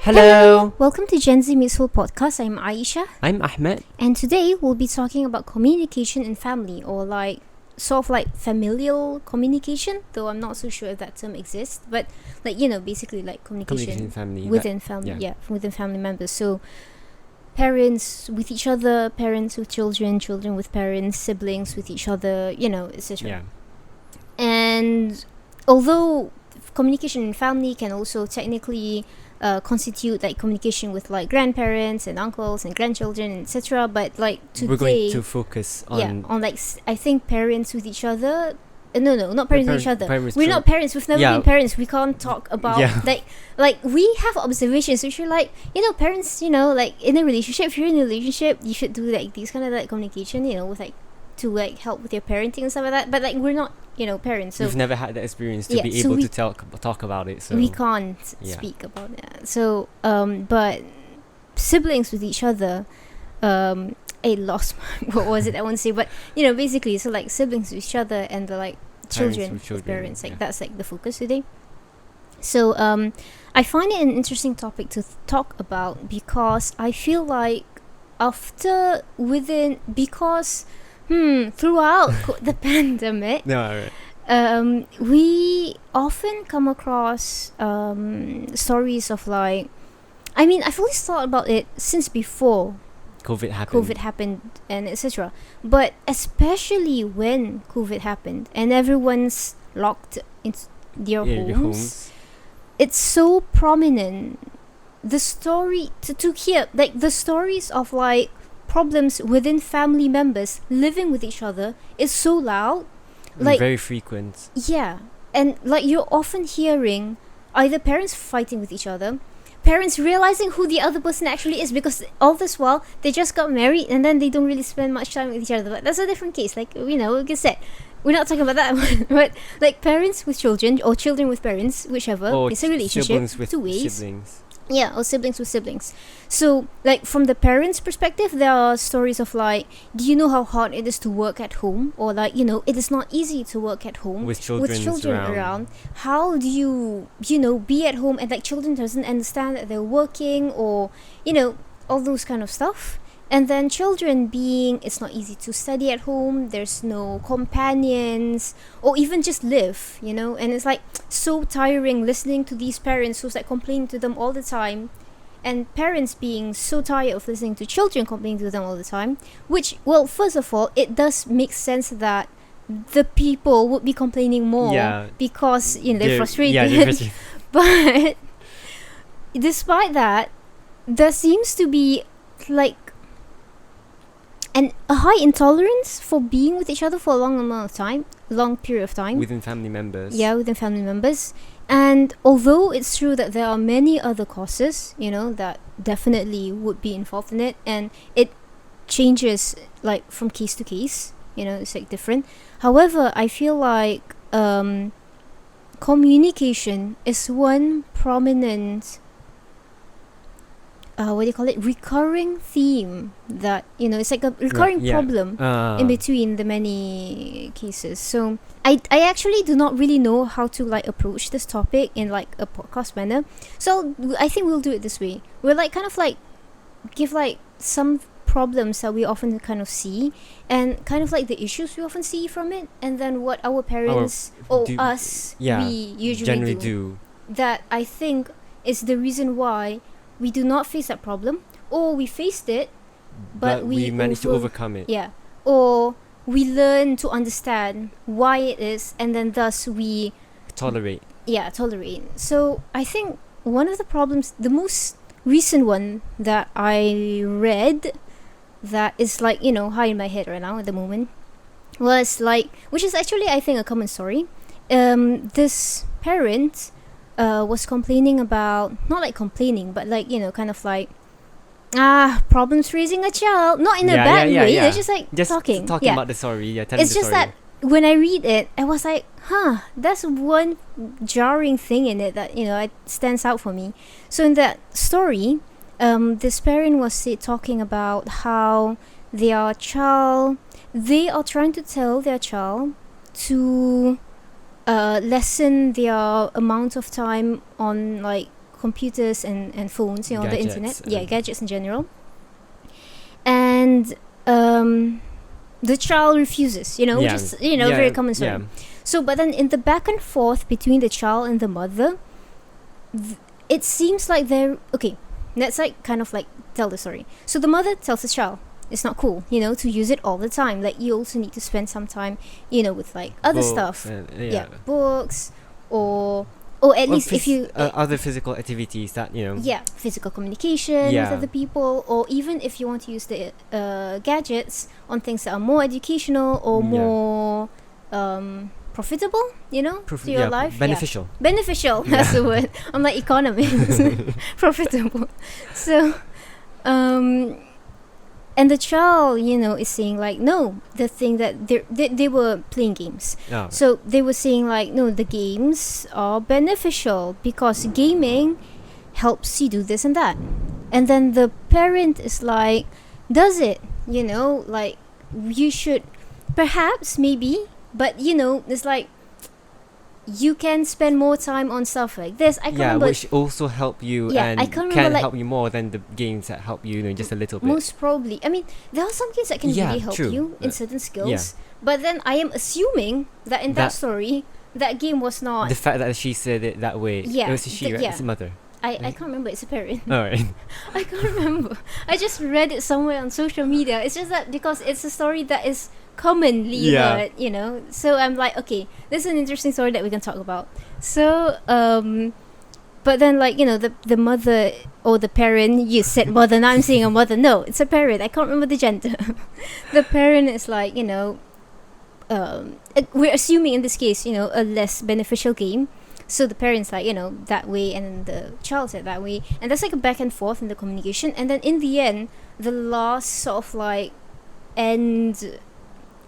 Hello! Welcome to Gen Z Missile Podcast. I'm Aisha. I'm Ahmad. And today we'll be talking about communication in family, or sort of like familial communication, though I'm not so sure if that term exists. But basically like communication in family. within family, within family members. So parents with each other, parents with children, children with parents, siblings with each other, etc. Yeah. And although communication in family can also technically constitute like communication with like grandparents and uncles and grandchildren, etc. But like today, we're going to focus on I think parents with each other. No, not parents with each other. We're not parents. We've never been parents. We can't talk about like we have observations which are like, parents, like in a relationship. If you're in a relationship, you should do like these kind of like communication, with like to like help with your parenting and stuff like that. But like we're not, parents. So we've never had that experience to be able to talk about it. So we can't speak about it. So but siblings with each other, I lost what was it I want to say, but basically, so like siblings with each other and the like children with parents, like that's like the focus today. So I find it an interesting topic to talk about because I feel like throughout the pandemic, we often come across stories of like, I've always thought about it since before COVID happened and etc. But especially when COVID happened and everyone's locked in their homes, it's so prominent. The story to hear like the stories of like problems within family members living with each other is so loud, like very frequent. Yeah, and like you're often hearing either parents fighting with each other, parents realizing who the other person actually is, because all this while they just got married and then they don't really spend much time with each other. But that's a different case. Like like I said, we're not talking about that. But like parents with children or children with parents, whichever, it's a relationship two ways. Siblings. Yeah, or siblings with siblings. So, like, from the parents' perspective, there are stories of, like, do you know how hard it is to work at home? Or, like, it is not easy to work at home with children around. How do you, be at home and, like, children doesn't understand that they're working or, all those kind of stuff. And then children being, it's not easy to study at home, there's no companions, or even just live, and it's like so tiring listening to these parents who's like complaining to them all the time, and parents being so tired of listening to children complaining to them all the time, which, well, first of all, it does make sense that the people would be complaining more because, they're frustrated. Yeah, they're frustrated. But despite that, there seems to be like a high intolerance for being with each other for a long period of time. Within family members. Yeah, within family members. And although it's true that there are many other causes, that definitely would be involved in it, and it changes like from case to case, it's like different. However, I feel like communication is one prominent recurring theme that it's like a recurring problem in between the many cases. So I actually do not really know how to like approach this topic in like a podcast manner, so I think we'll do it this way. We'll like kind of like give like some problems that we often kind of see and kind of like the issues we often see from it, and then what our parents we usually generally do that I think is the reason why we do not face that problem, or we faced it, but we managed to overcome it. Yeah, or we learn to understand why it is, and then thus we tolerate. Yeah, tolerate. So I think one of the problems, the most recent one that I read, that is like high in my head right now at the moment, was like, which is actually I think a common story. This parent was complaining about, not like complaining, but like kind of like problems raising a child, not in a bad way. They're just like talking about the story. Telling it's the just story. that when I read it, I was like, that's one jarring thing in it that it stands out for me. So in that story, this parent was talking about how they are trying to tell their child to lessen their amount of time on like computers and phones, on the internet, gadgets in general. And the child refuses, which is very common story. So but then in the back and forth between the child and the mother, it seems like they're okay. Let's like kind of like tell the story. So the mother tells the child it's not cool, to use it all the time. Like you also need to spend some time, with like other stuff, books or at least if you other physical activities that physical communication with other people, or even if you want to use the gadgets on things that are more educational or more profitable, to your life. Beneficial. Beneficial, that's the word. I'm like economist. Profitable. So, and the child, is saying like, no, the thing that they were playing games. Oh. So they were saying like, no, the games are beneficial because gaming helps you do this and that. And then the parent is like, does it? Like you should perhaps, maybe, but it's like you can spend more time on stuff like this. I can't remember. Which also help you and can help you more than the games that help you, just a little bit. Most probably. I mean, there are some games that can really help you in certain skills. But then I am assuming that in that story, that game was not... The fact that she said it that way. Yeah. It was she, right? It's a mother. I can't remember. It's a parent. Alright. I can't remember. I just read it somewhere on social media. It's just that because it's a story that is commonly heard, so I'm like, okay, this is an interesting story that we can talk about. So but then like the mother or the parent, you said mother, now I'm saying a mother. No, it's a parent. I can't remember the gender. The parent is like, we're assuming in this case, a less beneficial game. So the parents like, that way, and the child said that way, and that's like a back and forth in the communication. And then in the end, the last sort of like end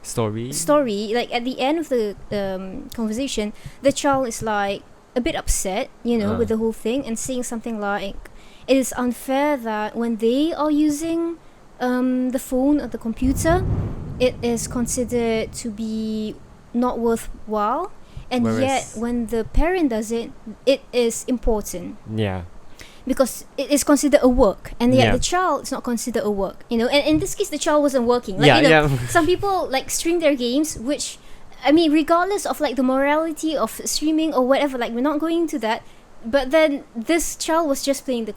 story, like at the end of the conversation, the child is like a bit upset, with the whole thing, and saying something like, it is unfair that when they are using the phone or the computer, it is considered to be not worthwhile. And yet, when the parent does it, it is important. Yeah. Because it is considered a work. And yet the child is not considered a work. And in this case, the child wasn't working. Like, some people, like, stream their games, which, I mean, regardless of, like, the morality of streaming or whatever, like, we're not going into that. But then, this child was just playing the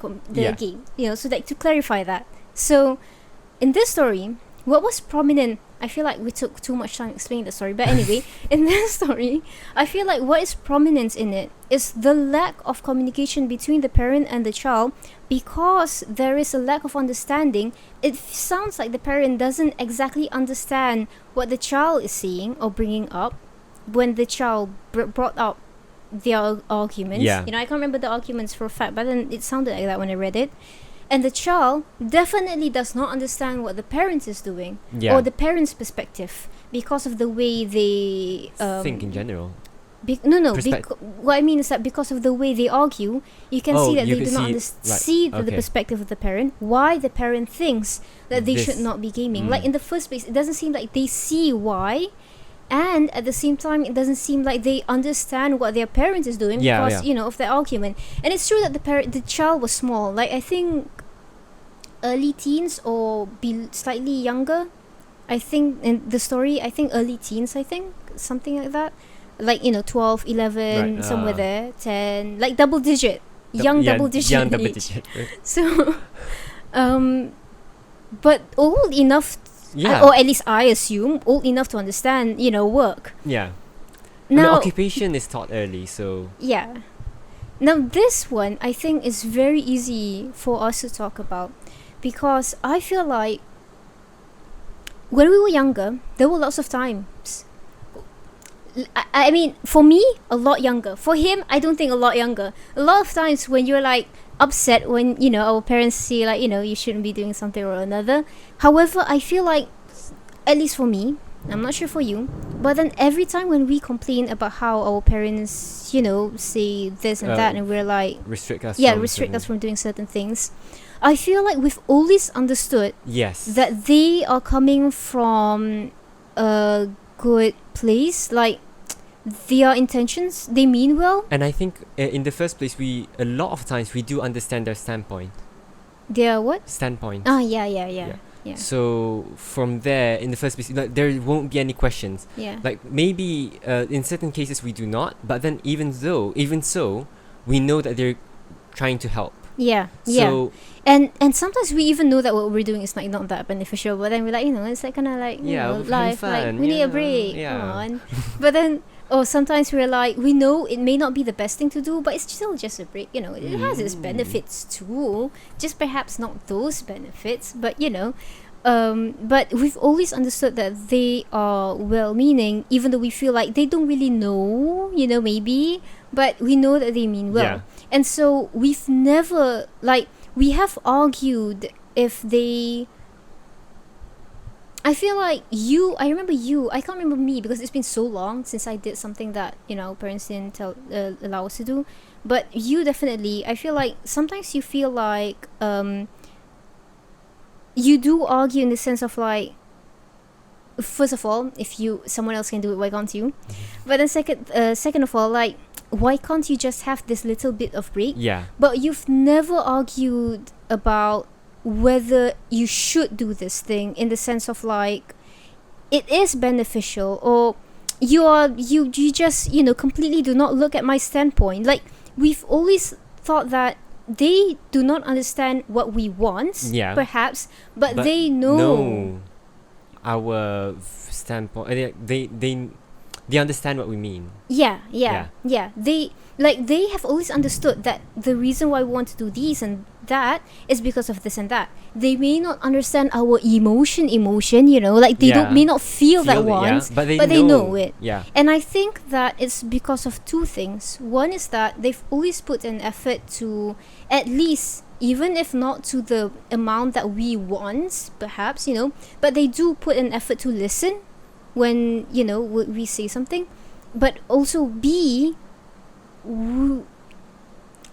game. So, like, to clarify that. So, in this story, what was prominent... I feel like we took too much time explaining the story. But anyway, in this story, I feel like what is prominent in it is the lack of communication between the parent and the child, because there is a lack of understanding. It sounds like the parent doesn't exactly understand what the child is saying or bringing up when the child brought up their arguments. I can't remember the arguments for a fact, but then it sounded like that when I read it. And the child definitely does not understand what the parent is doing, or the parent's perspective, because of the way they think in general. What I mean is that because of the way they argue, you can see that they do not see the perspective of the parent, why the parent thinks that they should not be gaming. Like in the first place, it doesn't seem like they see why, and at the same time, it doesn't seem like they understand what their parent is doing because of their argument. And it's true that the child was small. Like I think early teens or slightly younger. I think in the story, I think early teens. I think something like that. Like 12, 11, somewhere there, 10, like double digit, young double digit. Right. So, but old enough. Or at least I assume old enough to understand, work. Yeah. Now, occupation is taught early, so... Yeah. Now, this one, I think, is very easy for us to talk about. Because I feel like when we were younger, there were lots of times. I mean, for me, a lot younger. For him, I don't think a lot younger. A lot of times when you're like upset when, our parents say like, you shouldn't be doing something or another. However, I feel like, at least for me, I'm not sure for you, but then every time when we complain about how our parents, say this and that, and we're like... Restrict us from doing certain things. I feel like we've always understood that they are coming from a good place. Like, their intentions, they mean well. And I think in the first place, a lot of times we do understand their standpoint. Their what? Standpoint. Yeah. So from there, in the first place, like, there won't be any questions. Yeah. Like maybe in certain cases we do not, but then even so, we know that they're trying to help. Yeah. So and sometimes we even know that what we're doing is not that beneficial, but then we're like, it's like kind of like life, like we need a break. Come on. But then sometimes we're like, we know it may not be the best thing to do, but it's still just a break. It has its benefits too, just perhaps not those benefits, but but we've always understood that they are well-meaning, even though we feel like they don't really know, maybe, but we know that they mean well. And so we've never, we have argued if they... I feel like I remember I can't remember me because it's been so long since I did something that, parents didn't allow us to do. But you definitely, I feel like sometimes you feel like you do argue in the sense of like, first of all, if someone else can do it, why can't you? But then second of all, like, why can't you just have this little bit of break? Yeah. But you've never argued about whether you should do this thing in the sense of like it is beneficial, or you just completely do not look at my standpoint. Like, we've always thought that they do not understand what we want, perhaps, but they know our standpoint. They understand what we mean. Yeah. They have always understood that the reason why we want to do these and that is because of this and that. They may not understand our emotion, like they may not feel that once, but they know it. Yeah. And I think that it's because of two things. One is that they've always put an effort to, at least, even if not to the amount that we want, perhaps, but they do put an effort to listen when, we say something. But also B,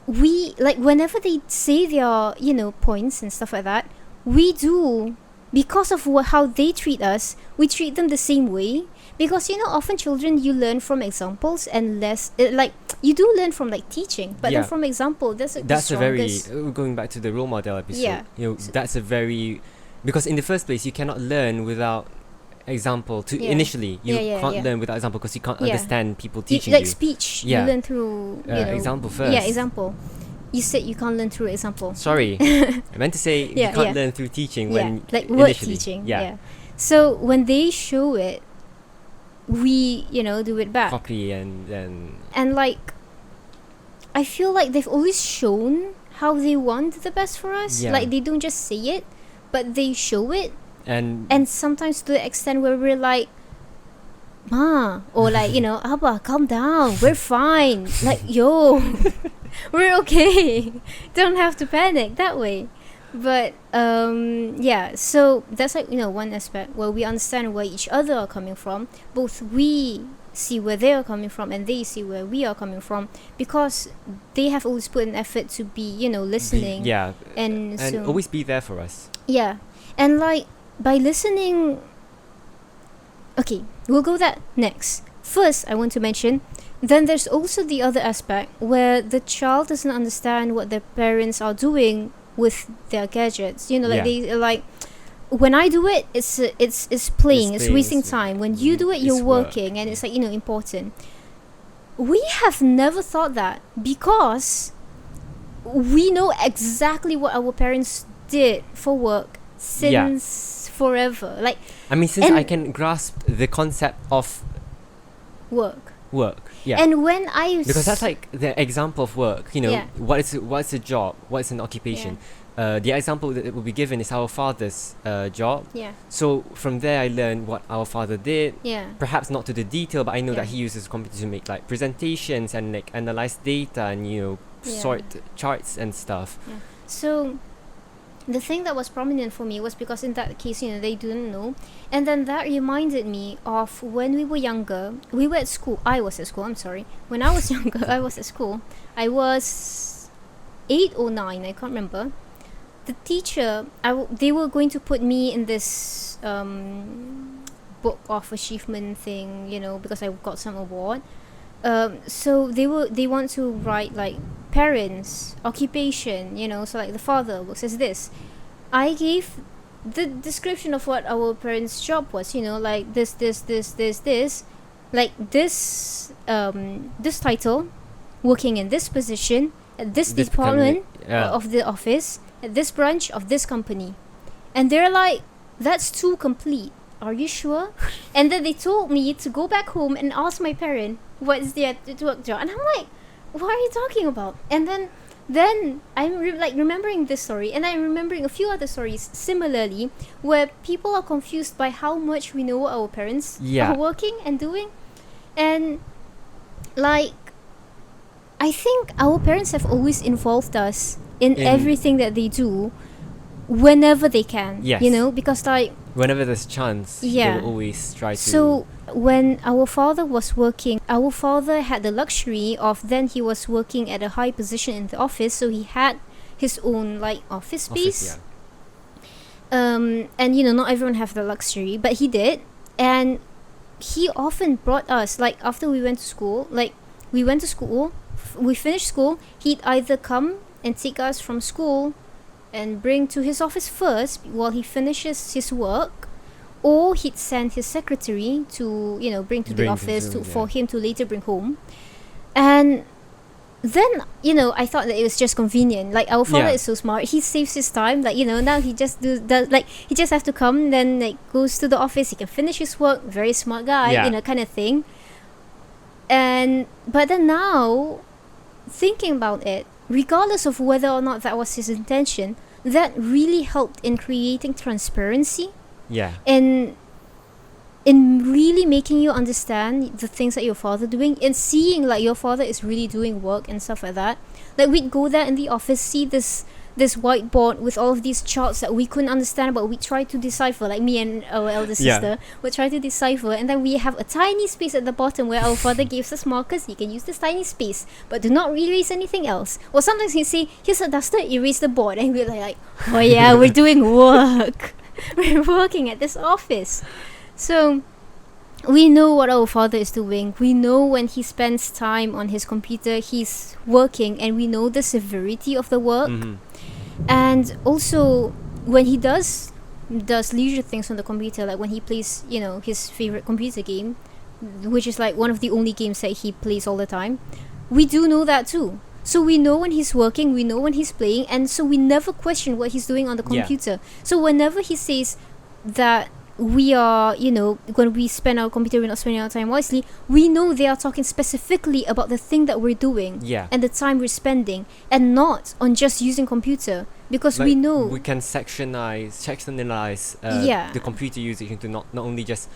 we like, whenever they say their points and stuff like that, we do, because of how they treat us, we treat them the same way. Because often children, you learn from examples and less like you do learn from like teaching, but then from example, that's a very going back to the role model episode. That's a very, because in the first place you cannot learn without example. Initially you can't learn without example, because you can't understand people teaching like you. Speech, you learn through example first. Example. You said you can't learn through example. Sorry, I meant to say you can't learn through teaching when like word initially. teaching. So when they show it, we do it back, copy and like, I feel like they've always shown how they want the best for us. Like, they don't just say it, but they show it. And sometimes to the extent where we're like, Ma, or like, Abba, calm down, we're fine. Like, yo, we're okay. Don't have to panic that way. But so that's like, one aspect where we understand where each other are coming from. Both we see where they are coming from and they see where we are coming from, because they have always put an effort to be, listening. And so, always be there for us. And like, by listening, okay, we'll go that next. First, I want to mention, then there's also the other aspect where the child doesn't understand what their parents are doing with their gadgets. They like, when I do it, it's playing, it's wasting time. When you do it, you're working, and it's like, important. We have never thought that, because we know exactly what our parents did for work since forever. Like, I mean, since I can grasp the concept of work. And when because that's like the example of work. What's a job? What's an occupation? The example that will be given is our father's job. So from there, I learned what our father did. Perhaps not to the detail, but I know that he uses computer to make like presentations and like analyze data and sort charts and stuff. So the thing that was prominent for me was because in that case, they didn't know. And then that reminded me of when we were younger. We were at school. I was at school, I'm sorry. When I was younger, I was at school. I was 8 or 9, I can't remember. The teacher, they were going to put me in this book of achievement thing, because I got some award. So they want to write like parents, occupation, so like the father works as this. I gave the description of what our parents' job was, like this, like this title, working in this position at this department of the office, at this branch of this company. And they're like, that's too complete. Are you sure? And then they told me to go back home and ask my parent what is their work job. And I'm like, what are you talking about? And then I'm remembering this story, and I'm remembering a few other stories similarly where people are confused by how much we know what our parents are working and doing. And like, I think our parents have always involved us in everything that they do whenever they can. Yes. Because like, whenever there's chance, they will always try to. So when our father was working, our father had the luxury of, then he was working at a high position in the office, so he had his own like office space. And not everyone have the luxury, but he did. And he often brought us, like after we went to school, we finished school, he'd either come and take us from school and bring to his office first while he finishes his work, or he'd send his secretary to bring to the office for him to later bring home. And then I thought that it was just convenient, like our father is so smart, he saves his time, like now he just does like, he just have to come, then like goes to the office, he can finish his work, very smart guy, kind of thing. But then now, thinking about it, regardless of whether or not that was his intention, that really helped in creating transparency. And in really making you understand the things that your father doing, and seeing like your father is really doing work and stuff like that. Like we'd go there in the office, see this whiteboard with all of these charts that we couldn't understand, but we tried to decipher, like me and our elder sister would try to decipher, and then we have a tiny space at the bottom where our father gives us markers. You can use this tiny space, but do not erase anything else. Or sometimes he'd say, here's a duster, erase the board, and we're like, oh yeah, we're doing work. We're working at this office. So we know what our father is doing. We know when he spends time on his computer, he's working, and we know the severity of the work. And also when he does leisure things on the computer, like when he plays his favorite computer game, which is like one of the only games that he plays all the time, we do know that too. So we know when he's working, we know when he's playing, and so we never question what he's doing on the computer. So whenever he says that we are, when we spend our computer, we're not spending our time wisely, we know they are talking specifically about the thing that we're doing and the time we're spending, and not on just using computer, because like, we know we can sectionalize the computer usage into not only just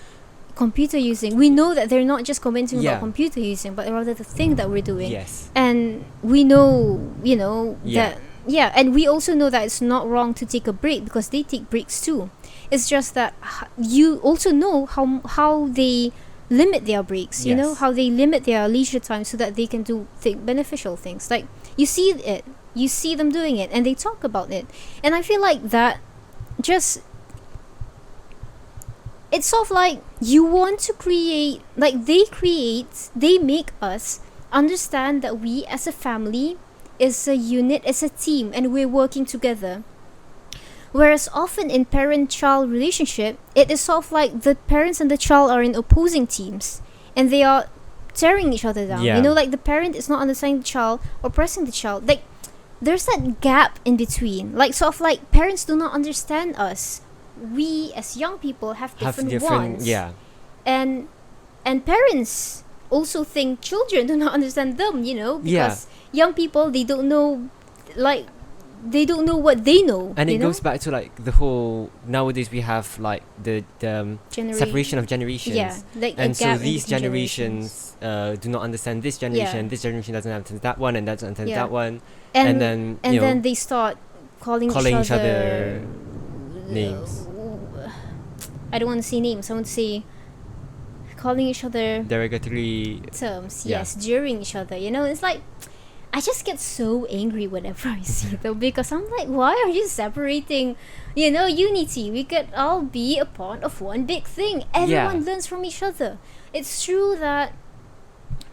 computer using. We know that they're not just commenting about computer using, but rather the thing that we're doing. And we know that and we also know that it's not wrong to take a break, because they take breaks too. It's just that you also know how they limit their breaks, how they limit their leisure time so that they can do beneficial things. Like you see them doing it, and they talk about it. And I feel like that just, it's sort of like you want to create, like they make us understand that we as a family is a unit, as a team, and we're working together. Whereas often in parent-child relationship, it is sort of like the parents and the child are in opposing teams, and they are tearing each other down. Like the parent is not understanding the child, oppressing the child. Like there's that gap in between. Like sort of like parents do not understand us. We as young people have different wants. And parents also think children do not understand them, because young people, they don't know, like they don't know what they know. And it goes back to like the whole, nowadays we have like the separation of generations, and so these generations do not understand this generation, this generation doesn't understand that one, and doesn't understand that one, and then they start calling each other names. I don't want to say names, I want to say calling each other derogatory terms, during each other. It's like, I just get so angry whenever I see them, because I'm like, why are you separating, unity? We could all be a part of one big thing. Everyone learns from each other. It's true that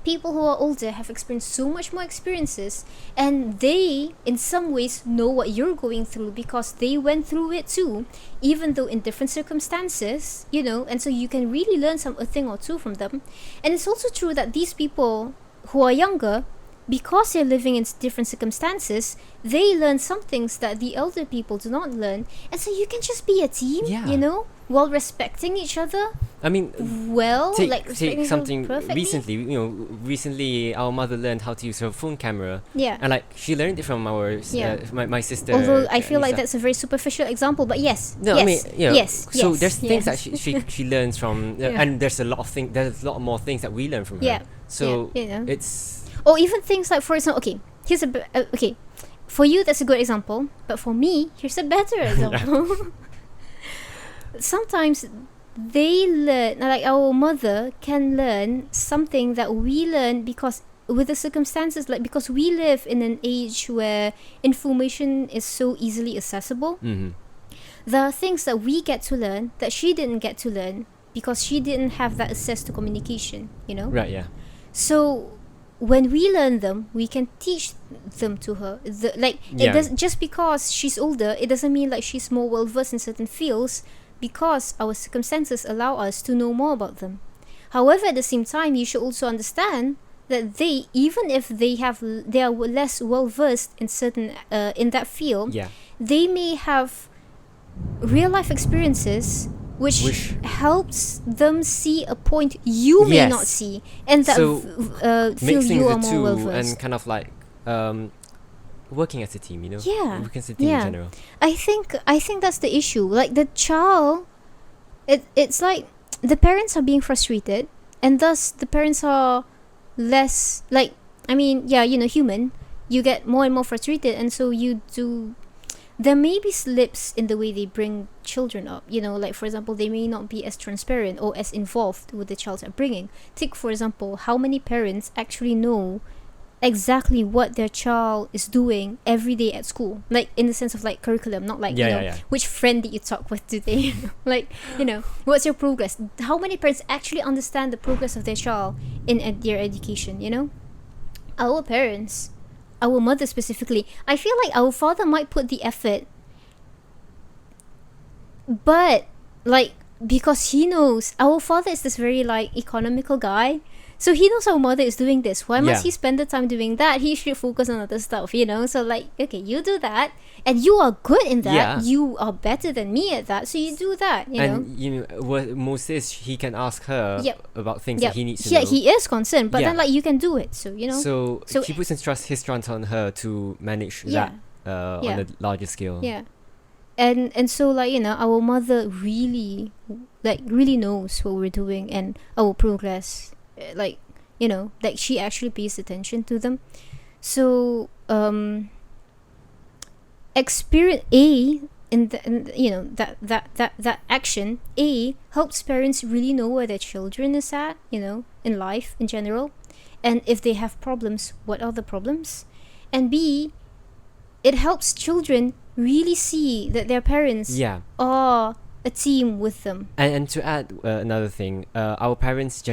people who are older have experienced so much more experiences, and they in some ways know what you're going through because they went through it too, even though in different circumstances, and so you can really learn a thing or two from them. And it's also true that these people who are younger, because they're living in different circumstances, they learn some things that the elder people do not learn. And so you can just be a team, while respecting each other. I mean, take something perfectly. Recently our mother learned how to use her phone camera. Yeah. And she learned it from my sister. Although I feel like that's a very superficial example, but yes. No, yes, I mean, yes. So there's things that she learns from, and there's a lot more things that we learn from her. Yeah. So it's. Or even things like, for example, okay, for you that's a good example, but for me, here's a better example. Sometimes they learn, like our mother can learn something that we learn because with the circumstances, like because we live in an age where information is so easily accessible. Mm-hmm. There are things that we get to learn that she didn't get to learn because she didn't have that access to communication, Right, yeah. So when we learn them, we can teach them to her. It does, just because she's older, it doesn't mean like she's more well versed in certain fields, because our circumstances allow us to know more about them. However, at the same time, you should also understand that they, even if they are less well versed in certain in that field, they may have real life experiences which helps them see a point you may not see, and that feel you are more well versed. And kind of like working as a team, Yeah. Working as a team in general. I think that's the issue. Like the child, it's like the parents are being frustrated, and thus the parents are less human. You get more and more frustrated, and so you do. There may be slips in the way they bring children up. Like for example, they may not be as transparent or as involved with the child's upbringing. Take for example, how many parents actually know exactly what their child is doing every day at school, like in the sense of like curriculum, not like which friend did you talk with today. Like what's your progress. How many parents actually understand the progress of their child in their education? Our parents, our mother specifically, I feel like our father might put the effort, but like because he knows our father is this very like economical guy. So he knows our mother is doing this. Why must he spend the time doing that? He should focus on other stuff, So like, okay, you do that, and you are good in that. Yeah. You are better than me at that, so you do that. And what most is, he can ask her about things that he needs to know. Yeah, he is concerned, but then like you can do it. So So he puts his trust on her to manage that on a larger scale. Yeah, and so like our mother really knows what we're doing and our progress. Like she actually pays attention to them. So experience that action helps parents really know where their children is at, in life in general, and if they have problems, what are the problems, and B, it helps children really see that their parents are a team with them. And to add another thing, our parents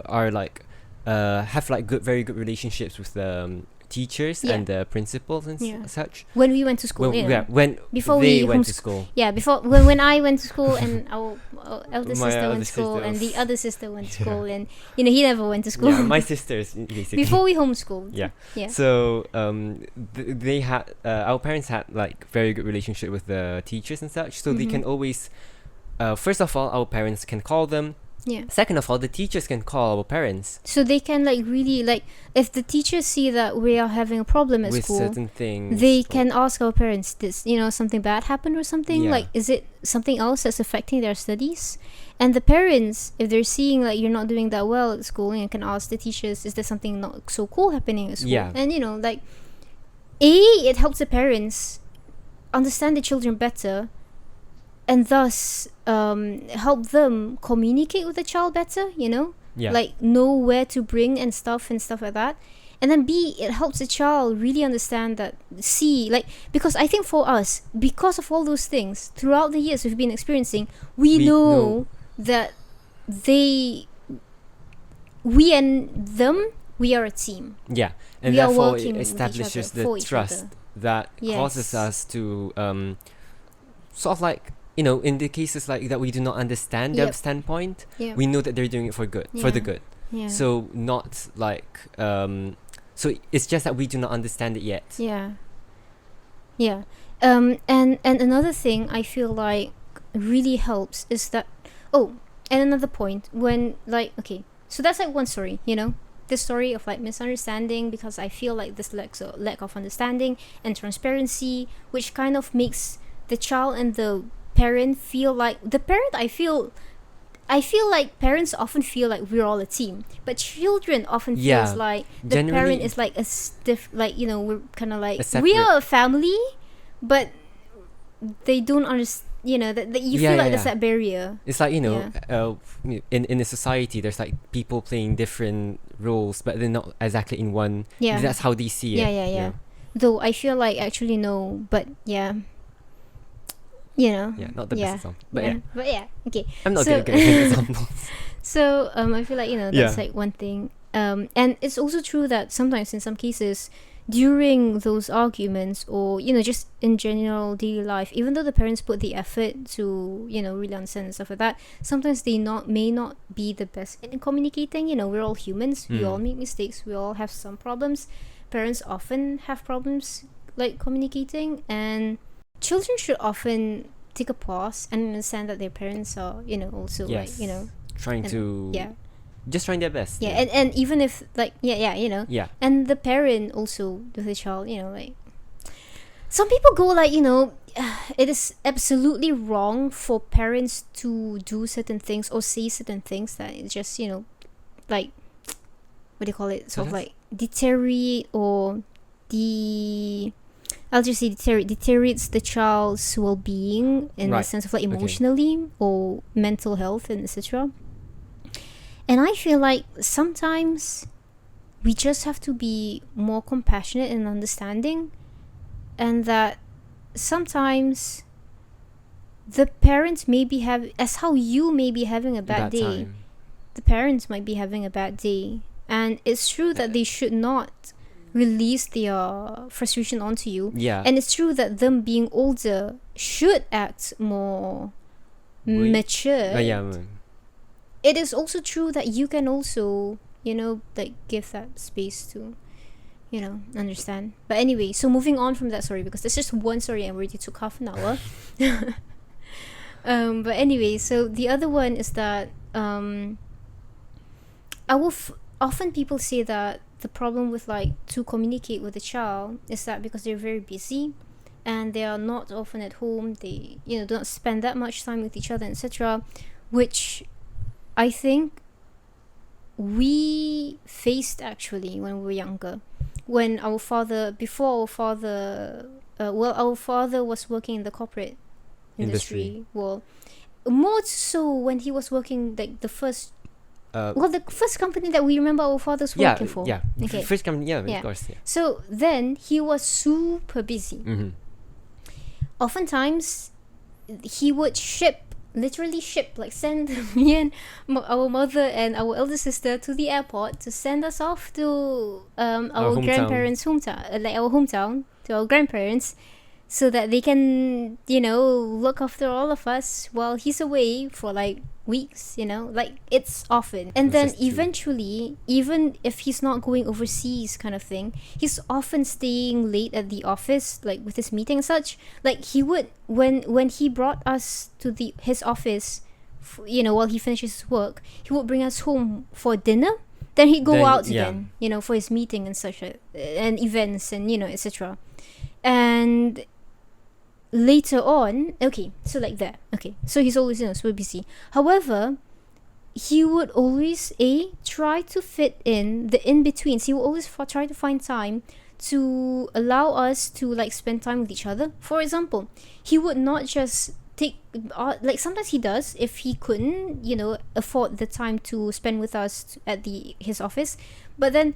are like have like very good relationships with the teachers and the principals and such. When we went to school, before they went to school. Yeah, before when I went to school and our elder sister went to school and the other sister went to school and he never went to school. Yeah, my sisters basically. Before we homeschooled. Yeah. So they had our parents had like very good relationship with the teachers and such, so they can always. First of all, our parents can call them. Yeah. Second of all, the teachers can call our parents. So they can like really like if the teachers see that we are having a problem at with school, certain things, they can ask our parents, this something bad happened or something, like is it something else that's affecting their studies? And the parents, if they're seeing like you're not doing that well at school, can ask the teachers, is there something not so cool happening at school? Yeah. And it helps the parents understand the children better, and thus help them communicate with the child better, like know where to bring and stuff like that. And then B, it helps the child really understand that. C, like, because I think for us, because of all those things, throughout the years we've been experiencing, we know that we and them, we are a team. Yeah, and therefore it establishes the trust that causes us to sort of like, in the cases like that we do not understand their standpoint, we know that they're doing it for good, for the good. Yeah. So not like so it's just that we do not understand it yet. Yeah. Yeah. And another thing I feel like really helps is that and another point when like, okay, so that's like one story, this story of like misunderstanding, because I feel like this lack of understanding and transparency, which kind of makes the child and the parent feel like I feel like parents often feel like we're all a team, but children often feels like the parent is like a stiff, like, we're kind of like we are a family, but they don't understand. That you feel like there's that barrier. It's like, in a society, there's like people playing different roles, but they're not exactly in one. Yeah. That's how they see it. Yeah. Though I feel like actually no, but yeah. Yeah, not the best example. But okay. I'm not good at giving examples. So I feel like, that's like one thing. And it's also true that sometimes in some cases, during those arguments or just in general daily life, even though the parents put the effort to really understand and stuff like that, sometimes they may not be the best in communicating. We're all humans, we all make mistakes, we all have some problems. Parents often have problems like communicating, and children should often take a pause and understand that their parents are also just trying their best. And even if like and the parent also with the child, like some people go like, it is absolutely wrong for parents to do certain things or say certain things that it's just like, what do you call it, sort of like deteriorate or I'll just say deteriorates the child's well-being in the sense of like emotionally or mental health and etc. And I feel like sometimes we just have to be more compassionate and understanding, and that sometimes the parents may be as how you may be having a bad day, the parents might be having a bad day, and it's true that they should not release their frustration onto you. And it's true that them being older should act more mature. It is also true that you can also like give that space to understand. But anyway, so moving on from that story, because it's just one story and we already took half an hour. But anyway, so the other one is that often people say that the problem with like to communicate with a child is that because they're very busy and they are not often at home, they do not spend that much time with each other, etc., which I think we faced actually when we were younger, when our father was working in the corporate industry. Well, more so when he was working like the first the first company that we remember our father's working for. Okay. First company, of course. So then he was super busy. Oftentimes he would literally ship, like send me and our mother and our elder sister to the airport to send us off to our grandparents' hometown, like our hometown, to our grandparents, so that they can look after all of us while he's away for like weeks, like it's often. And then eventually, even if he's not going overseas kind of thing, he's often staying late at the office, like with his meeting and such. Like he would, when he brought us to his office, while he finishes his work, he would bring us home for dinner, then he'd go out again, for his meeting and such, and events and etc. And later on, so like that. So he's always super busy. However, he would always try to fit in the in-betweens. He would always try to find time to allow us to like spend time with each other. For example, he would not just take like sometimes he does if he couldn't afford the time to spend with us at his office, but then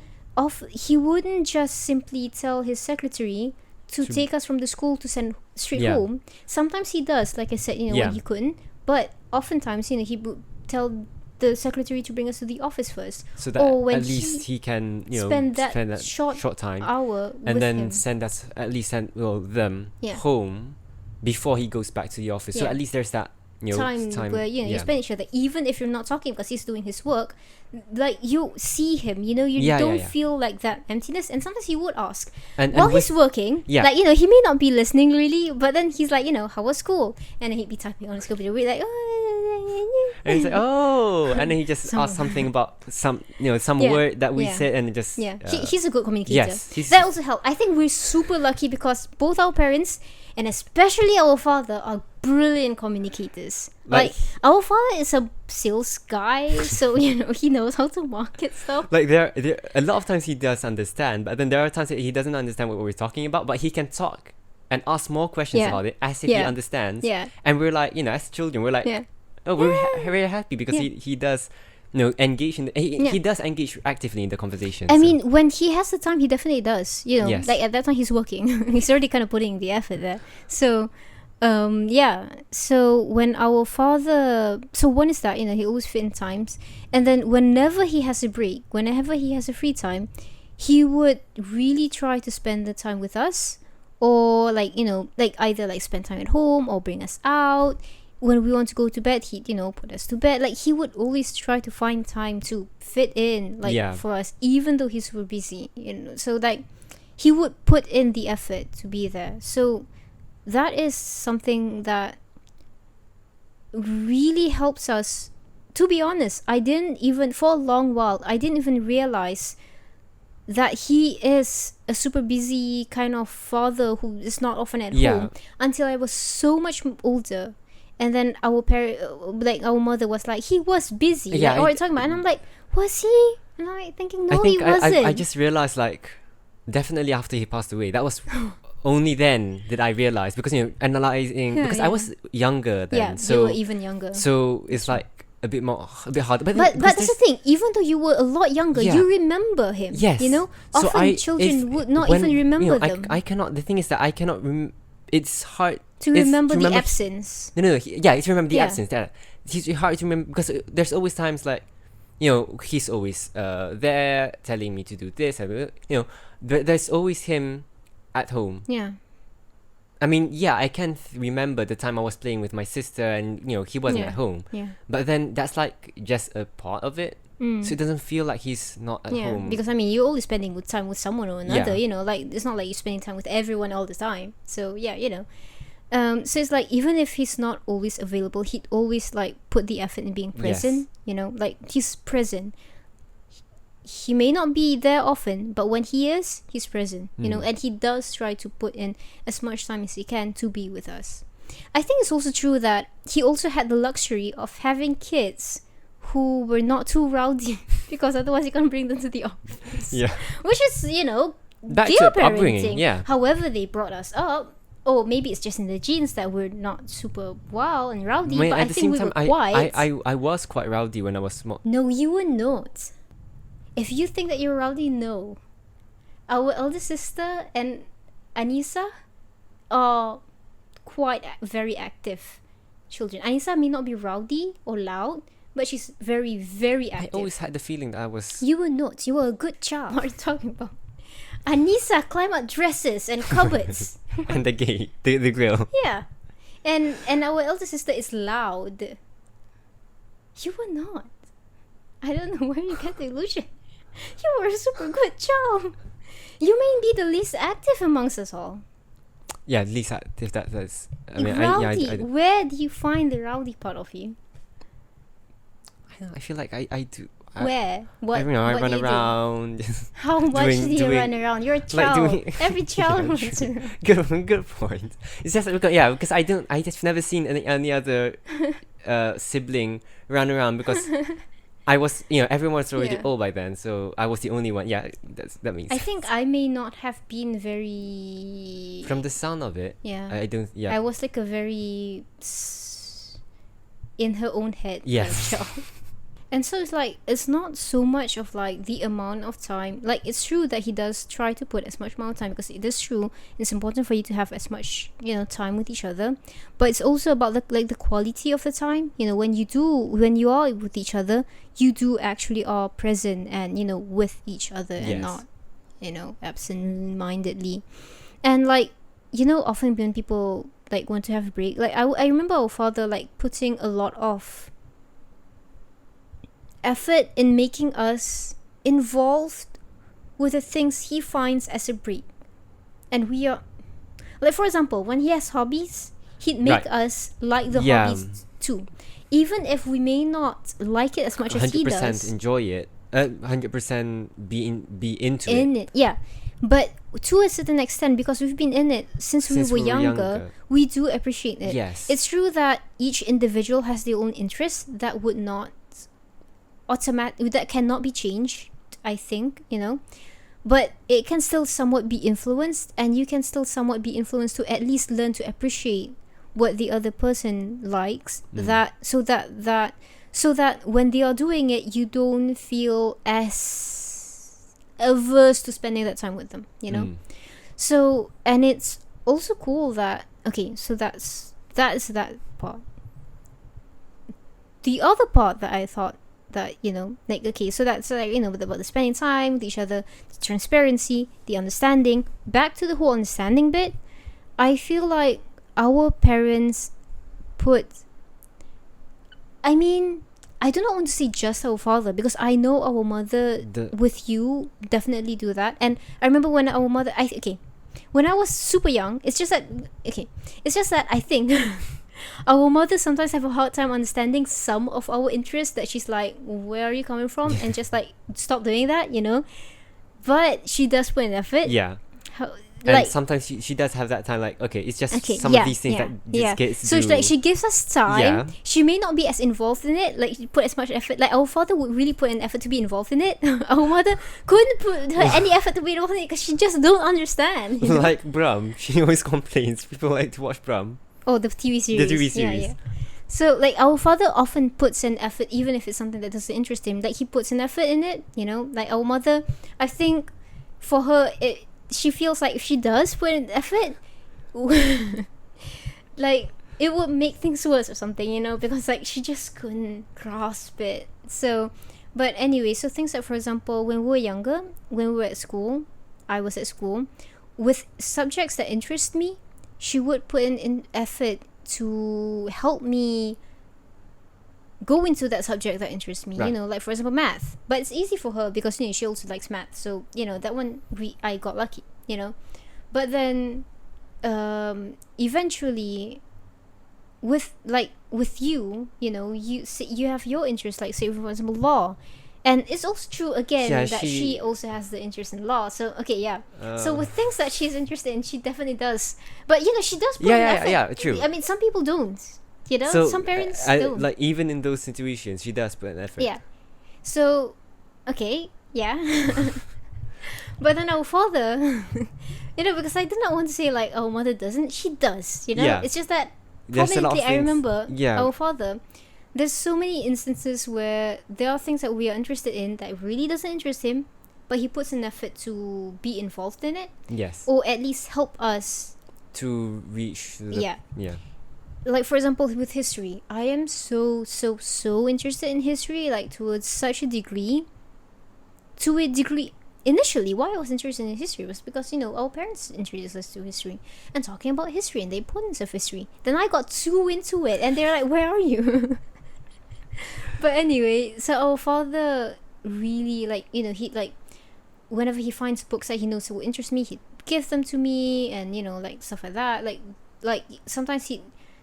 he wouldn't just simply tell his secretary to take us from the school to send straight home. Sometimes he does, like I said, when he couldn't. But oftentimes, he would tell the secretary to bring us to the office first. So that at least he can, spend that short time hour and with then him. send them home before he goes back to the office. So at least there's that time where you spend each other, even if you're not talking because he's doing his work. Like, you see him, you don't feel like that emptiness. And sometimes he would ask while he's working, like, he may not be listening really, but then he's like, how was school? And then he'd be typing on his computer, we're like, and he's like, and then he just asks something about some word that we said, and just he's a good communicator. Yes, that also helped. I think we're super lucky because both our parents and especially our father are brilliant communicators. Like our father is a sales guy, so he knows how to market stuff. Like there a lot of times he does understand, but then there are times that he doesn't understand what we're talking about, but he can talk and ask more questions about it as if he understands. And we're like, as children, we're like, we're very happy because he does engage he does engage actively in the conversation. I mean, when he has the time, he definitely does. Like at that time he's working. He's already kind of putting the effort there. So so when our father, so one is that he always fit in times, and then whenever he has a break, whenever he has a free time, he would really try to spend the time with us, or like either like spend time at home or bring us out. When we want to go to bed, he'd put us to bed. Like, he would always try to find time to fit in, for us, even though he's super busy. So like, he would put in the effort to be there. So that is something that really helps us. To be honest, for a long while, I didn't even realize that he is a super busy kind of father who is not often at home until I was so much older. And then our mother was like, he was busy. What are you talking about? And I'm like, was he? And I'm like thinking, no, he wasn't. I just realized, like, definitely after he passed away, that was only then did I realize, because analyzing, because I was younger then. So you were even younger. So it's like a bit harder. But that's the thing. Even though you were a lot younger, you remember him. Yes. Often children would not even remember them. I cannot. The thing is that I cannot. It's hard to remember the absence. It's remember the absence. It's hard to remember because there's always times like, he's always there telling me to do this. But there's always him at home. Yeah. I mean, I can remember the time I was playing with my sister and he wasn't at home. Yeah. But then that's like just a part of it. So it doesn't feel like he's not at home. Because you're always spending time with someone or another. Like, it's not like you're spending time with everyone all the time. So so it's like, even if he's not always available, he'd always like put the effort in being present. Like, he's present. He may not be there often, but when he is, he's present. And he does try to put in as much time as he can to be with us. I think it's also true that he also had the luxury of having kids who were not too rowdy, because otherwise you can't bring them to the office. Which is, back dear to parenting. Upbringing. However they brought us up, or maybe it's just in the genes that we're not super wild and rowdy, but I think we were quiet. I was quite rowdy when I was small. No, you were not. If you think that you're rowdy, no. Our elder sister and Anissa are very active children. Anissa may not be rowdy or loud, but she's very, very active. I always had the feeling that I was... You were not. You were a good child. What are you talking about? Anissa climbed up dresses and cupboards. And the gate, the grill. Yeah. And our elder sister is loud. You were not. I don't know where you get the illusion. You were a super good child. You may be the least active amongst us all. Yeah, least active. That's... I mean, rowdy. Where do you find the rowdy part of you? I feel like I do. Where? What? I don't know. I run around. How much do you run around? You're a child. Like every child runs around. Good point. It's just because I just never seen any other sibling run around, because I was everyone was already old by then, so I was the only one. Yeah, that means. I think I may not have been very. From the sound of it. Yeah. I don't. Yeah. I was like a very in her own head. Yes. Child. And so it's like, it's not so much of like the amount of time. Like, it's true that he does try to put as much amount of time, because it is true, it's important for you to have as much, time with each other. But it's also about the quality of the time. When you are with each other, you do actually are present and, with each other, and not, absent-mindedly. And like, often when people like want to have a break, like I remember our father like putting a lot of effort in making us involved with the things he finds as a break. And we are, like, for example, when he has hobbies, he'd make us like the hobbies too, even if we may not like it as much as he does. 100% enjoy it, 100% be into it. Yeah, but to a certain extent, because we've been in it since we were younger, we do appreciate it. Yes, it's true that each individual has their own interests that would not that cannot be changed, I think, but it can still somewhat be influenced, and you can still somewhat be influenced to at least learn to appreciate what the other person likes, so that when they are doing it, you don't feel as averse to spending that time with them, So, and it's also cool that, so that is that part. The other part that I thought that, so that's like, about the spending time with each other, the transparency, the understanding. Back to the whole understanding bit, I feel like our parents I do not want to say just our father, because I know our mother with you definitely do that. And I remember when our mother, when I was super young, it's just that I think our mother sometimes have a hard time understanding some of our interests, that she's like, where are you coming from? And just like, stop doing that, but she does put an effort. And sometimes she does have that time, like, it's just some of these things that these kids do. So like, she gives us time. She may not be as involved in it, like put as much effort. Like, our father would really put an effort to be involved in it. Our mother couldn't put any effort to be involved in it, because she just don't understand. Like Brum, she always complains people like to watch Brum. Oh, the TV series. The TV series. Yeah. So, like, our father often puts an effort, even if it's something that doesn't interest him. Like, he puts an effort in it, Like, our mother, I think, for her, she feels like if she does put an effort, like, it would make things worse or something, Because, like, she just couldn't grasp it. So, but anyway, so things like, for example, when we were younger, when we were at school, I was at school, with subjects that interest me, she would put in an effort to help me go into that subject that interests me, like, for example, math. But it's easy for her because, she also likes math. So, that one, I got lucky, But then, eventually, with you, you have your interest, like, say, for example, law. And it's also true, again, that she also has the interest in law. So, so with things that she's interested in, she definitely does. But, she does put an effort. Yeah, true. I mean, some people don't. So, some parents don't. Like, even in those situations, she does put an effort. Yeah. So, yeah. But then our father, because I did not want to say, like, our mother doesn't. She does, Yeah. It's just that, There's a lot of I remember Yeah. our father, there's so many instances where there are things that we are interested in that really doesn't interest him, but he puts an effort to be involved in it. Yes. Or at least help us to reach the, yeah. Like, for example, with history, I am so interested in history, like, towards such a degree. Initially, why I was interested in history was because, our parents introduced us to history and talking about history and the importance of history. Then I got too into it, and they're like, where are you? But anyway, so our father really, like, he'd, like, whenever he finds books that he knows will interest me, he'd give them to me, and, like, stuff like that. Like sometimes he'd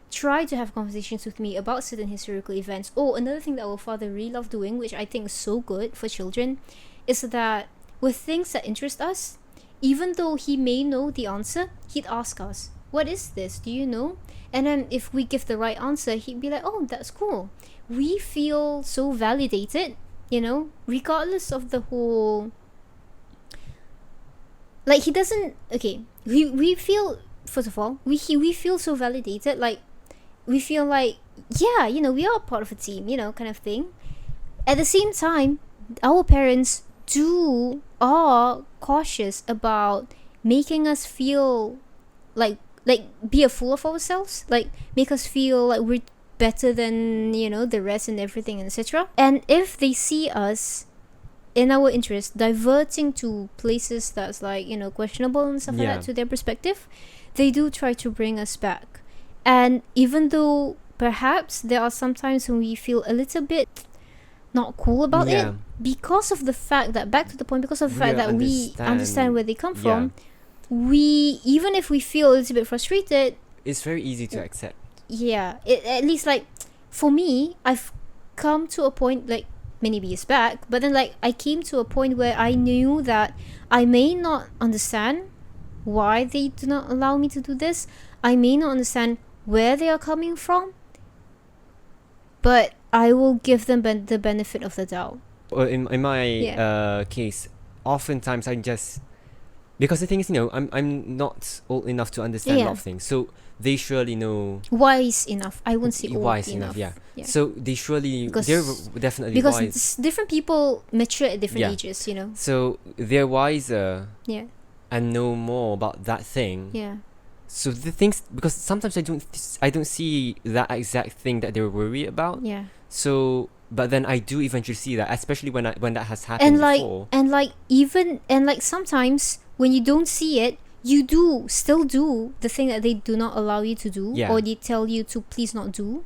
try to have conversations with me about certain historical events. Oh, another thing that our father really loved doing, which I think is so good for children, is that with things that interest us, even though he may know the answer, he'd ask us, what is this? Do you know? And then if we give the right answer, he'd be like, oh, that's cool. We feel so validated, regardless of the whole... Like, he doesn't... we feel... First of all, we feel so validated. Like, we feel like, yeah, we are part of a team, kind of thing. At the same time, our parents are cautious about making us feel like be a fool of ourselves, like make us feel like we're better than the rest and everything, etc. And if they see us in our interest diverting to places that's like questionable and stuff like that to their perspective, they do try to bring us back. And even though perhaps there are some times when we feel a little bit not cool about it, because of the fact that we understand where they come from, we, even if we feel a little bit frustrated, it's very easy to accept. At least, like, for me, I've come to a point, like many years back, but then like I came to a point where I knew that I may not understand why they do not allow me to do this, I may not understand where they are coming from, but I will give them the benefit of the doubt. In my case, oftentimes I just, because the thing is, I'm not old enough to understand a lot of things, so they surely know. Wise enough. I wouldn't say old wise enough. Yeah. So they surely, they're definitely because wise. Because different people mature at different ages, So they're wiser. Yeah. And know more about that thing. Yeah. So the things, because sometimes I don't see that exact thing that they're worried about. Yeah. So, but then I do eventually see that, especially when that has happened before. And sometimes when you don't see it, you still do the thing that they do not allow you to do, or they tell you to please not do.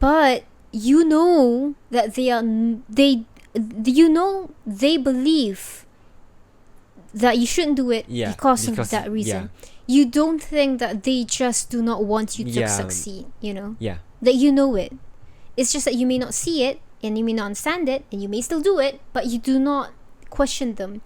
But that they believe that you shouldn't do it because of that reason. You don't think that they just do not want you to succeed, Yeah. That it. It's just that you may not see it, and you may not understand it, and you may still do it, but you do not question them.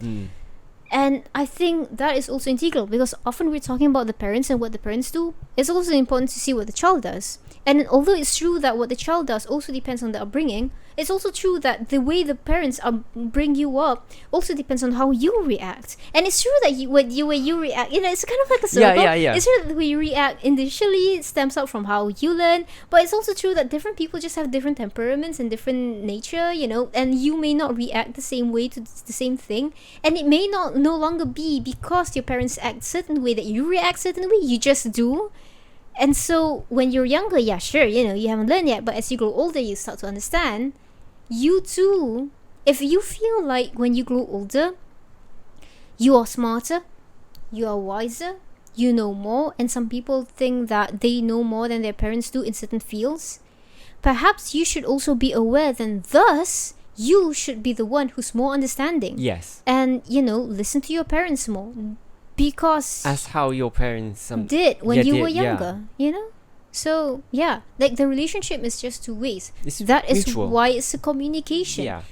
And I think that is also integral, because often we're talking about the parents and what the parents do. It's also important to see what the child does. And although it's true that what the child does also depends on the upbringing, it's also true that the way the parents bring you up also depends on how you react. And it's true that when you react, it's kind of like a circle. Yeah. It's true that the way you react initially stems out from how you learn, but it's also true that different people just have different temperaments and different nature, and you may not react the same way to the same thing, and it may no longer be because your parents act certain way that you react certain way. You just do. And so when you're younger, sure, you haven't learned yet, but as you grow older, you start to understand. You too, if you feel like when you grow older, you are smarter, you are wiser, you know more, and some people think that they know more than their parents do in certain fields, perhaps you should also be aware that thus you should be the one who's more understanding. Yes. And, listen to your parents more. Because as how your parents did when you were younger, So like the relationship is just two ways. That is mutual. Why it's a communication. Yeah.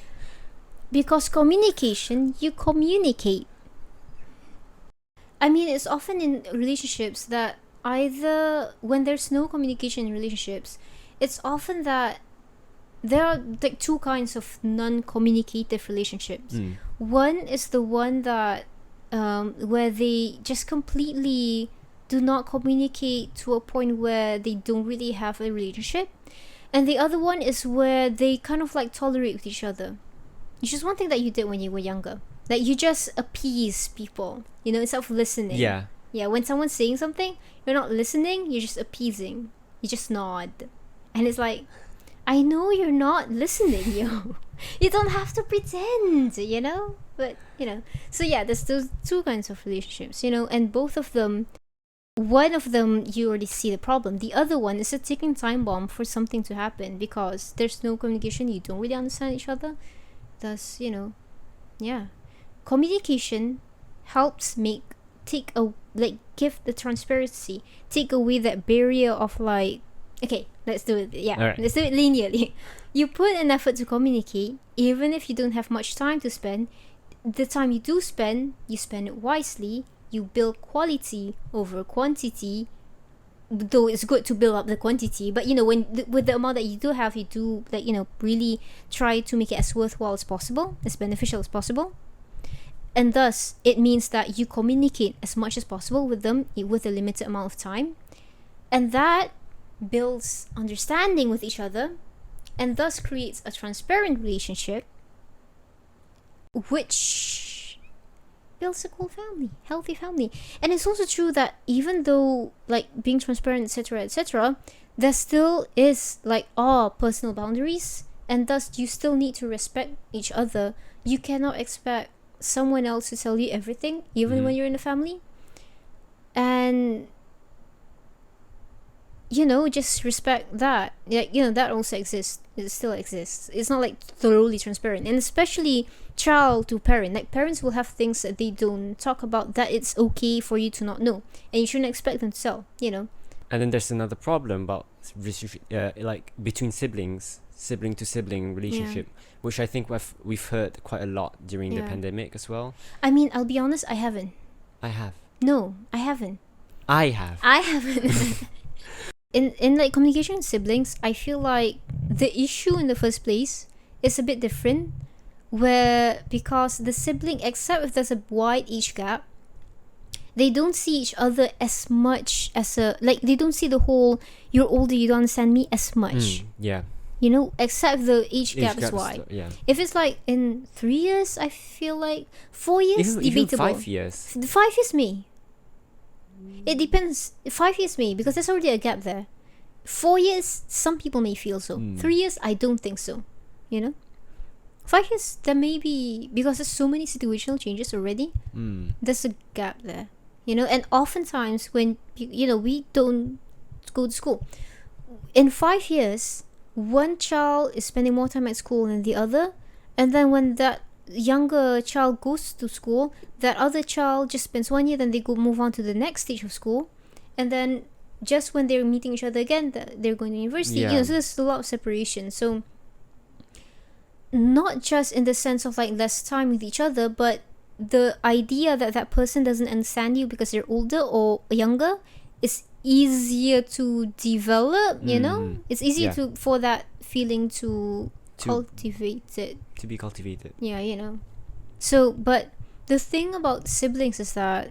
Because communication, you communicate. I mean, it's often in relationships that either when there's no communication in relationships, it's often that there are like two kinds of non-communicative relationships. One is the one that where they just completely do not communicate to a point where they don't really have a relationship, and the other one is where they kind of like tolerate with each other. It's just one thing that you did when you were younger, that you just appease people, instead of listening. When someone's saying something, you're not listening, you're just appeasing, you just nod, and it's like, I know you're not listening, you don't have to pretend, but so there's those two kinds of relationships, and both of them, one of them you already see the problem, the other one is a ticking time bomb for something to happen, because there's no communication, you don't really understand each other. Thus, communication helps give the transparency, take away that barrier of like, okay, let's do it. Right. Let's do it linearly. You put an effort to communicate, even if you don't have much time to spend. The time you do spend, you spend it wisely. You build quality over quantity. Though it's good to build up the quantity, but with the amount that you do have, you do really try to make it as worthwhile as possible, as beneficial as possible. And thus, it means that you communicate as much as possible with them with a limited amount of time, and that builds understanding with each other, and thus creates a transparent relationship, which builds a cool family, healthy family. And it's also true that even though like being transparent, etc., there still is like personal boundaries, and thus you still need to respect each other. You cannot expect someone else to tell you everything, even when you're in a family. And just respect that. That also exists. It still exists. It's not like thoroughly transparent. And especially child to parent. Like parents will have things that they don't talk about that it's okay for you to not know. And you shouldn't expect them to tell, And then there's another problem about like between siblings, sibling to sibling relationship, which I think we've heard quite a lot during the pandemic as well. I mean, I'll be honest, I haven't. I have. No, I haven't. I have. I haven't. In like communication with siblings, I feel like the issue in the first place is a bit different, where because the sibling, except if there's a wide age gap, they don't see each other as much as they don't see the whole "you're older, you don't understand me" as much. Except the age gap is wide. If it's like in 3 years, I feel like 4 years, debatable. Even 5 years. 5 years may. It depends. 5 years may, because there's already a gap there. 4 years, some people may feel so. 3 years, I don't think so. 5 years, there may be, because there's so many situational changes already. There's a gap there. And oftentimes when we don't go to school, in 5 years, one child is spending more time at school than the other, and then when that younger child goes to school, that other child just spends 1 year, then they move on to the next stage of school, and then just when they're meeting each other again, they're going to university. So there's a lot of separation. So not just in the sense of like less time with each other, but the idea that person doesn't understand you because they're older or younger is easier to develop. It's easier for that feeling to cultivate it. To be cultivated. So, but the thing about siblings is that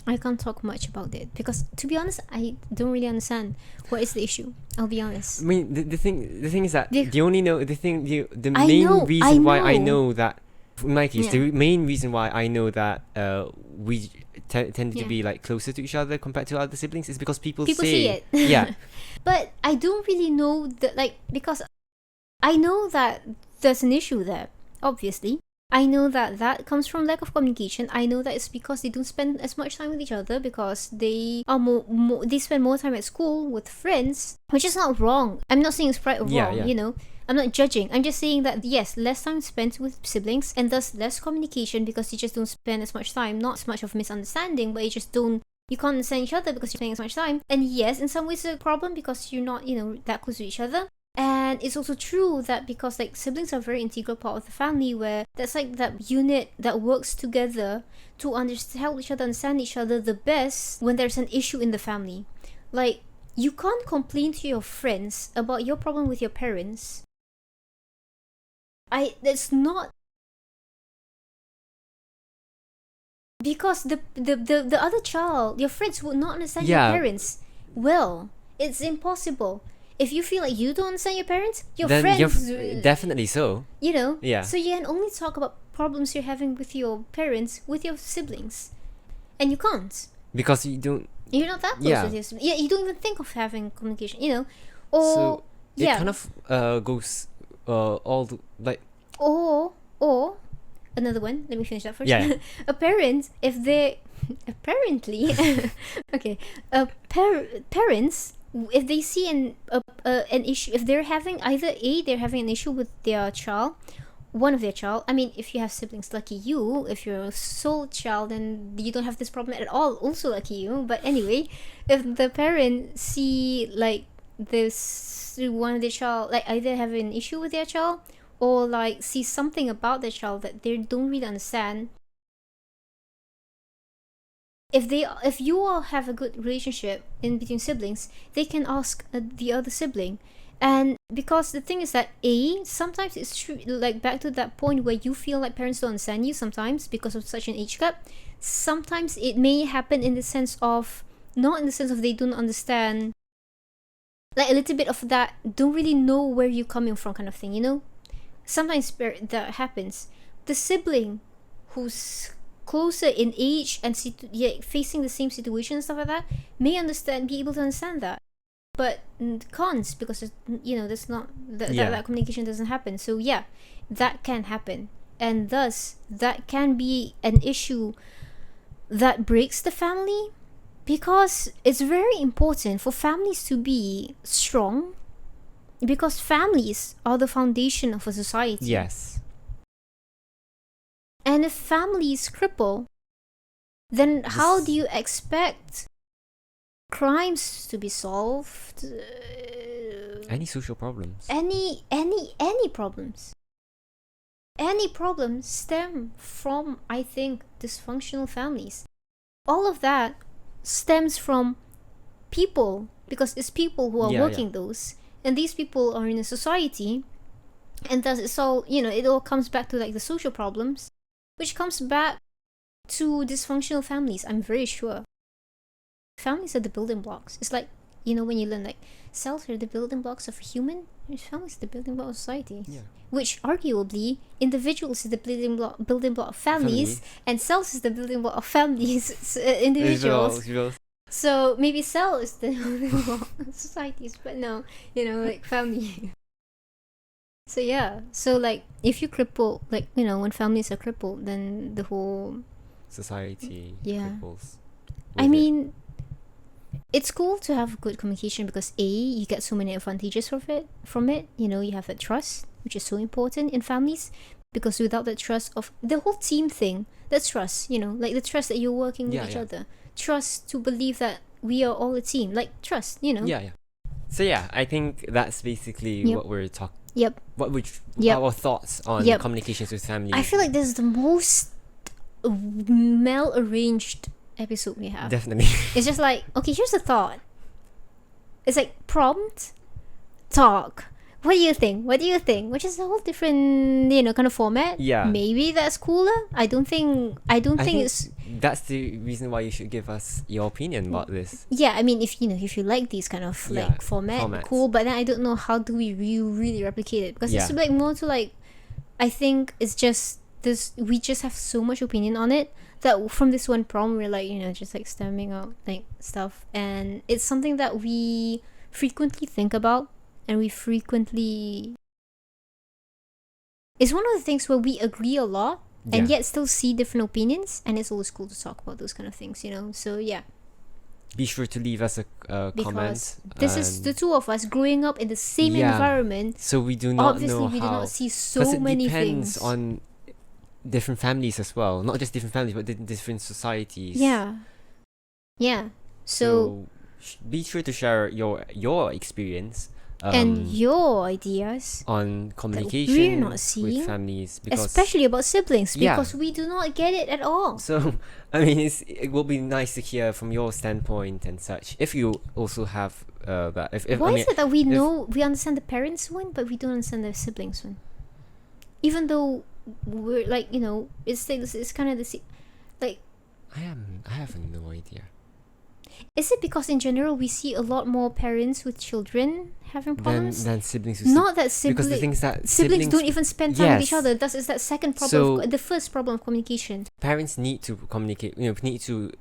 I can't talk much about it because, to be honest, I don't really understand what is the issue. I'll be honest. I mean, the thing is that the main reason why I know that, in my case, the main reason why I know that we tend to be like closer to each other compared to other siblings is because people say see it. But I don't really know that, like, because I know that there's an issue there, obviously. I know that comes from lack of communication. I know that it's because they don't spend as much time with each other because they are they spend more time at school with friends, which is not wrong. I'm not saying it's right or wrong, I'm not judging. I'm just saying that yes, less time spent with siblings and thus less communication because you just don't spend as much time. Not as much of misunderstanding, but you can't understand each other because you're spending as much time. And yes, in some ways it's a problem because you're not, that close to each other. And it's also true that because like siblings are a very integral part of the family, where that's like that unit that works together to help each other understand each other the best when there's an issue in the family. Like, you can't complain to your friends about your problem with your parents. That's not, because the other child, your friends, would not understand your parents well. It's impossible. If you feel like you don't understand your parents, your friends... definitely so. So you can only talk about problems you're having with your parents, with your siblings. And you can't. Because you don't... You're not that close with your siblings. Yeah, you don't even think of having communication, Or... So it kind of goes all the... Like... Or... Another one. Let me finish that first. Yeah. A parent, if they... Apparently... okay. Parents... If they see an issue, if they're having they're having an issue with their child, one of their child. I mean, if you have siblings, lucky you. If you're a sole child and you don't have this problem at all, also lucky you. But anyway, if the parent see like this one of their child, like either have an issue with their child or like see something about their child that they don't really understand. If you all have a good relationship in between siblings, they can ask the other sibling. And because the thing is that sometimes it's true, like back to that point where you feel like parents don't understand you sometimes because of such an age gap. Sometimes it may happen in the sense of, not in the sense of they don't understand like a little bit of that, don't really know where you're coming from kind of thing, you know? Sometimes that happens. The sibling who's closer in age and facing the same situation and stuff like that may be able to understand that, but can't, because that's not that communication doesn't happen. So yeah, that can happen, and thus that can be an issue that breaks the family, because it's very important for families to be strong, because families are the foundation of a society. Yes. And if families cripple, then how do you expect crimes to be solved? Any social problems? Any problems? Any problems stem from, I think, dysfunctional families. All of that stems from people, because it's people who are working those, and these people are in a society, and thus it's all, it all comes back to like the social problems, which comes back to dysfunctional families. I'm very sure families are the building blocks. It's like, when you learn like cells are the building blocks of a human, families are the building block of society. Which arguably individuals is the building block of families, and cells is the building block of families, individuals. So maybe cell is the building block of societies, but no, like family. So yeah, so like if you cripple, like when families are crippled, then the whole society cripples. I mean, it's cool to have good communication, because you get so many advantages from it. You have that trust, which is so important in families, because without that trust of the whole team thing, that's trust, like the trust that you're working with each other, trust to believe that we are all a team, like trust, So yeah, I think that's basically what we're talking. Our thoughts on communications with family. I feel like this is the most well arranged episode we have. Definitely. It's just like, okay, here's a thought. It's like prompt, talk. What do you think? Which is a whole different, kind of format. Yeah. Maybe that's cooler. I don't think it's. That's the reason why you should give us your opinion about this. Yeah, I mean, if you like these kind of like formats, cool. But then I don't know how do we really replicate it, because it's like more to like, I think it's just this. We just have so much opinion on it that from this one problem we're like, just like stemming out like stuff, and it's something that we frequently think about. And we frequently... It's one of the things where we agree a lot and yet still see different opinions. And it's always cool to talk about those kind of things, So, yeah. Be sure to leave us a comment. Because this is the two of us growing up in the same environment. So we do not Obviously, know we do how. not see so many things. It depends on different families as well. Not just different families, but different societies. Yeah. Yeah. So be sure to share your experience. And your ideas on communication we're not seeing, with families, because especially about siblings, because we do not get it at all. So I mean, it will be nice to hear from your standpoint and such, if you also have that. Why is it that we understand the parents one, but we don't understand the siblings one, even though we're like, it's kind of the like. I have no idea. Is it because in general we see a lot more parents with children having problems than siblings? Not that siblings. Because the things that siblings don't even spend time with each other. That is that second problem. The first problem of communication. Parents need to communicate. Need to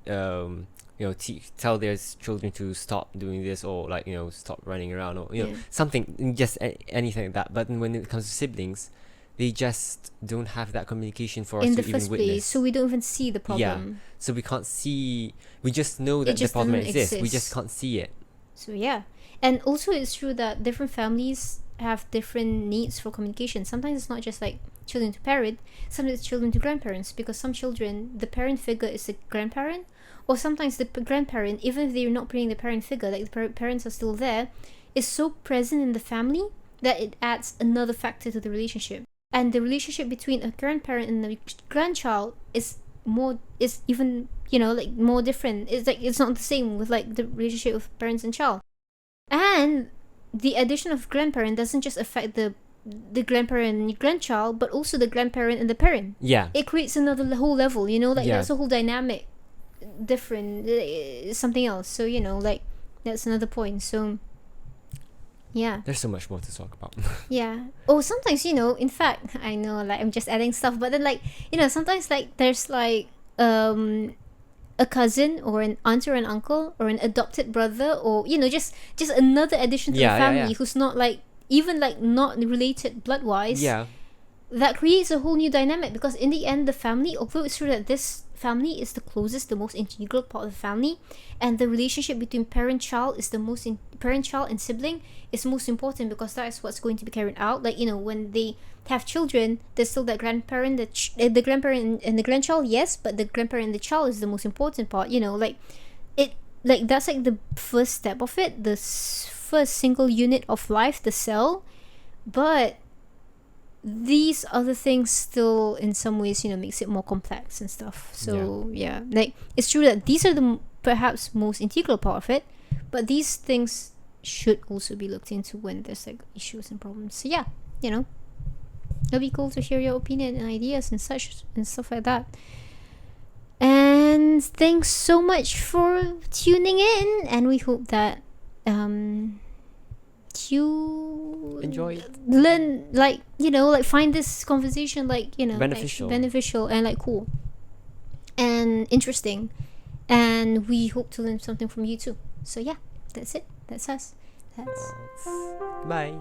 tell their children to stop doing this, or like stop running around, or something, just anything like that. But when it comes to siblings, they just don't have that communication for us to even witness. In the first place, so we don't even see the problem. Yeah, so we can't see. We just know that the problem exists. We just can't see it. So yeah, and also it's true that different families have different needs for communication. Sometimes it's not just like children to parent. Sometimes it's children to grandparents, because some children, the parent figure is the grandparent, or sometimes the grandparent, even if they're not playing the parent figure, like the parents are still there, is so present in the family that it adds another factor to the relationship. And the relationship between a grandparent and a grandchild is even like more different. It's like it's not the same with like the relationship of parents and child. And the addition of grandparent doesn't just affect the grandparent and grandchild, but also the grandparent and the parent. Yeah, it creates another whole level. That's a whole dynamic, different, something else. So like that's another point. So Yeah. There's so much more to talk about. Yeah. Or sometimes, in fact, I know, like, I'm just adding stuff, but then, like, sometimes, like, there's, like, a cousin or an aunt or an uncle or an adopted brother, or, just another addition to the family who's not, like, even, like, not related blood-wise. Yeah. That creates a whole new dynamic, because in the end, the family, although it's true that this family is the closest, the most integral part of the family, and the relationship between parent-child is the most parent-child and sibling is most important, because that is what's going to be carried out. Like, when they have children, there's still that grandparent, the grandparent and the grandchild, yes, but the grandparent and the child is the most important part. Like it, like that's like the first step of it, the first single unit of life, the cell, but these other things still in some ways makes it more complex and stuff. So yeah, like it's true that these are the perhaps most integral part of it, but these things should also be looked into when there's like issues and problems. So yeah, it'll be cool to hear your opinion and ideas and such and stuff like that. And thanks so much for tuning in, and we hope that you enjoy it, learn, like find this conversation beneficial, and like cool and interesting, and we hope to learn something from you too. So yeah, that's it. That's us. Bye.